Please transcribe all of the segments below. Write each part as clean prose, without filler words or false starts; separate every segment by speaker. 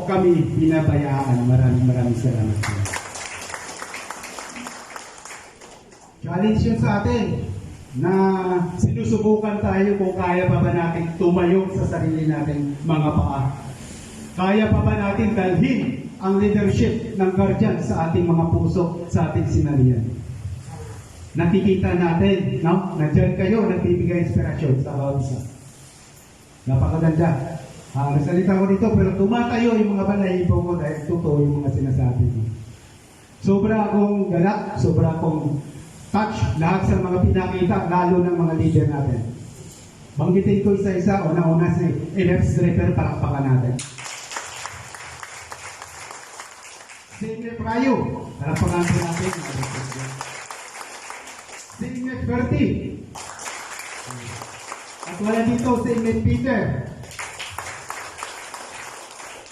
Speaker 1: kami binabayaan. Maraming salamat. Challenge yun sa atin na sinusubukan tayo kung kaya pa ba natin tumayo sa sarili nating mga paa. Kaya pa ba natin dalhin ang leadership ng Guardian sa ating mga puso, sa ating sinalihan. Nakikita natin, no? Nandiyan kayo, nagbibigay inspirasyon sa bawat isa. Napakaganda. Nasalita ko dito, pero tumatayo yung mga balahibo ko dahil totoo yung mga sinasabi ko. Sobra akong galak, sobra akong touch lahat sa mga pinakita, lalo ng mga leader natin. Banggitin ko isa-isa, una-una si Elef Draper, palakpakan natin. Si Inge Prayo, palakpakan natin. Si Inge Berti. At wala dito si Inge Peter.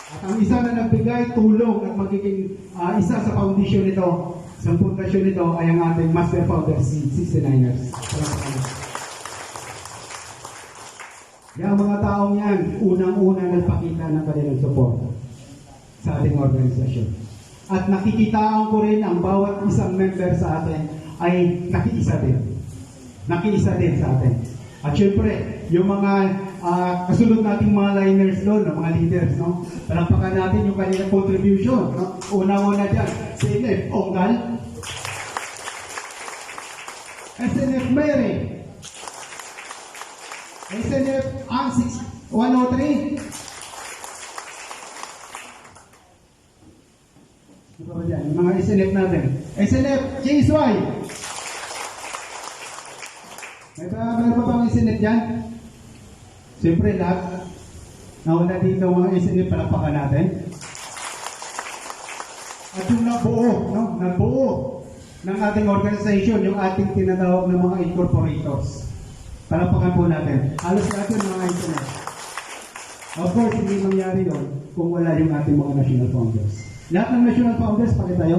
Speaker 1: At ang isa na nagbigay tulong at magiging isa sa foundation nito, sa pundasyon nito ay ang ating Master Founder, si 69ers. Yung mga taong yan, unang-una nagpakita ng kanilang support sa ating organisasyon. At nakikitaan ko rin ang bawat isang member sa atin ay nakiisa din. Nakiisa din sa atin. At syempre, yung mga kasunod nating mga liners doon, mga leaders, no? Palampakan natin yung kanilang contribution. No? Una-una dyan, SNF Onggal, SNF Mary, SNF Ansix 103, yung mga SNF natin, SNF JSY. Meron pa bang SNF dyan? Siyempre lahat nauna dito mga SNF, palapakan natin. At yung nabuo, no? Nabuo ng ating organization, yung ating tinatawag ng mga incorporators. Palapakan po natin. Halos lahat yung mga SNF. Of course, hindi mangyari yun kung wala yung ating mga national founders. Lahat ng national founders, pakita tayo.